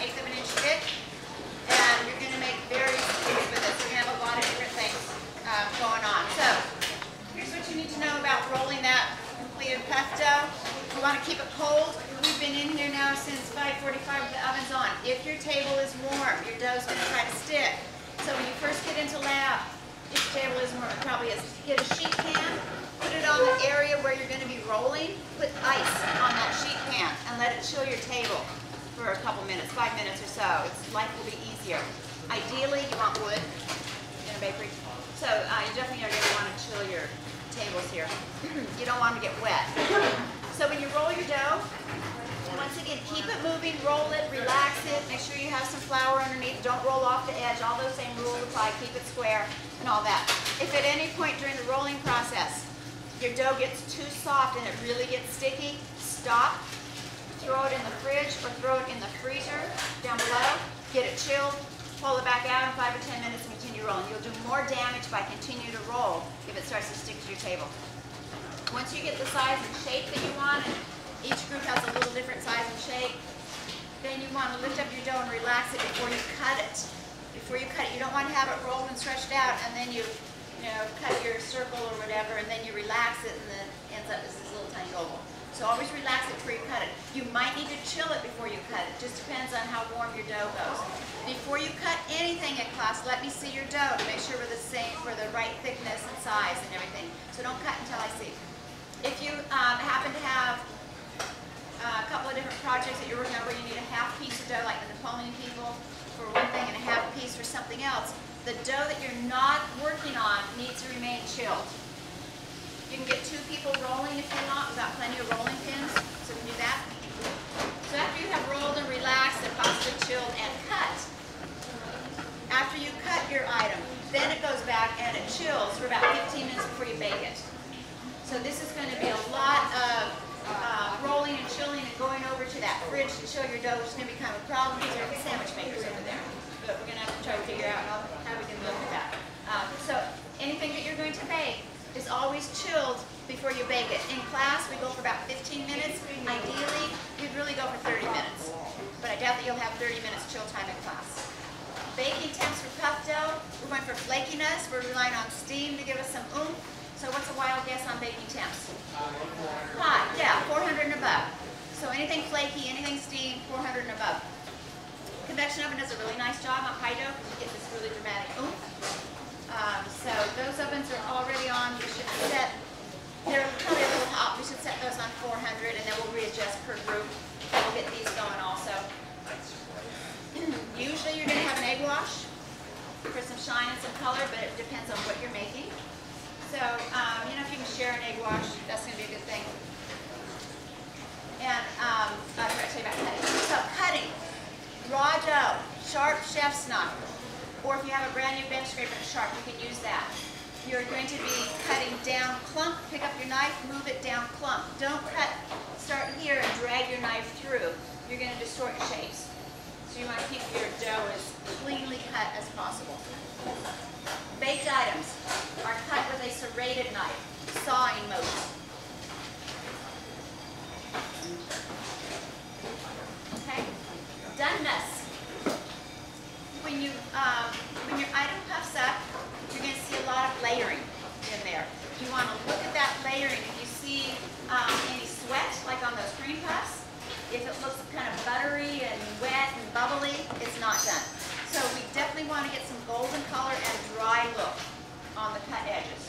1/8 of an inch thick. And you're going to make various things with this. We're going to have a lot of different things going on. So here's what you need to know about rolling that completed puff dough. You want to keep it cold. We've been in here now since 5:45 with the ovens on. If your table is warm, your dough's going to try to stick. So when you first get into lab, if your table is warm, it probably is. Get a sheet pan, put it on the area where you're going to be rolling, put ice on that sheet pan, and let it chill your table for a couple minutes, 5 minutes or so. Life will be easier. Ideally, you want wood in a bakery. So you definitely are going to want to chill your tables here. You don't want them to get wet. So when you roll your dough, once again, keep it moving, roll it, relax it, make sure you have some flour underneath, don't roll off the edge, all those same rules apply, keep it square and all that. If at any point during the rolling process your dough gets too soft and it really gets sticky, stop, throw it in the fridge or throw it in the freezer down below, get it chilled, pull it back out in 5 or 10 minutes and continue rolling. You'll do more damage by continuing to roll if it starts to stick to your table. Once you get the size and shape that you want, and each group has a little different size and shape, then you want to lift up your dough and relax it before you cut it. Before you cut it, you don't want to have it rolled and stretched out and then you cut your circle or whatever and then you relax it and then it ends up as this little tiny oval. So always relax it before you cut it. You might need to chill it before you cut it. Just depends on how warm your dough goes. Before you cut anything in class, let me see your dough to make sure we're the right thickness and size and everything. So don't cut until I see. If you happen to have a couple of different projects that you're working on where you need a half piece of dough, like the Napoleon people for one thing and a half piece for something else, the dough that you're not working on needs to remain chilled. You can get 2 people rolling if you want. We've got plenty of rolling pins, so we can do that. So after you have rolled and relaxed and possibly chilled and cut, after you cut your item, then it goes back and it chills for about 15 minutes before you bake it. So this is going to be a lot of rolling and chilling and going over to that fridge to chill your dough, which is going to become a problem because there are sandwich makers over there. But we're going to have to try to figure out how we can look at that. So anything that you're going to bake is always chilled before you bake it. In class, we go for about 15 minutes. Ideally, we'd really go for 30 minutes. But I doubt that you'll have 30 minutes chill time in class. Baking temps for puff dough, we're going for flakiness. We're relying on steam to give us some oomph. So what's a wild guess on baking temps? Hot, yeah, 400 and above. So anything flaky, anything steamed, 400 and above. Convection oven does a really nice job on pie dough because you get this really dramatic oomph. So those ovens are already on. You should set, they're probably a little hot. We should set those on 400 and then we'll readjust per group. We'll get these going also. Usually you're going to have an egg wash for some shine and some color, but it depends on what you're making. So, if you can share an egg wash, that's going to be a good thing. And I was going to tell you about cutting. So cutting, raw dough, sharp chef's knife, or if you have a brand new bench scraper and sharp, you can use that. You're going to be cutting down clump, pick up your knife, move it down clump. Don't start here and drag your knife through. You're going to distort shapes. So you want to keep your dough as cleanly cut as possible. Baked items are cut with a serrated knife, sawing motion. Okay? Doneness. When your item puffs up, you're going to see a lot of layering in there. You want to look at that layering. If you see any sweat, like on those cream puffs, if it looks kind of buttery and wet and bubbly, it's not done. So we definitely want to get some golden color and dry look on the cut edges.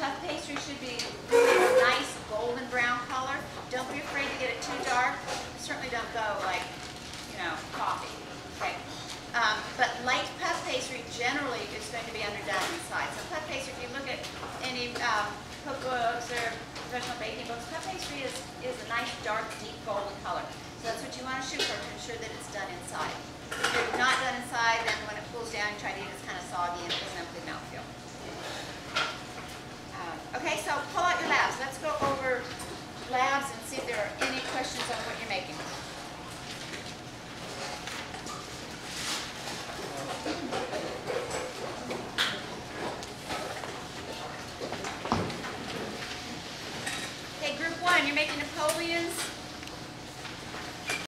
Puff pastry should be really a nice golden brown color. Don't be afraid to get it too dark. Certainly don't go like, coffee. Okay. But light puff pastry generally is going to be underdone inside. So puff pastry, if you look at any cookbooks or professional baking books, puff pastry is a nice dark, deep golden color. So that's what you want to shoot for to ensure that it's done inside. If you're not done inside, then when it cools down, you try to eat it, it's kind of soggy and it doesn't have a good mouthfeel. Okay, so pull out your labs. Let's go over labs and see if there are any questions on what you're making. Okay, group 1, you're making Napoleons.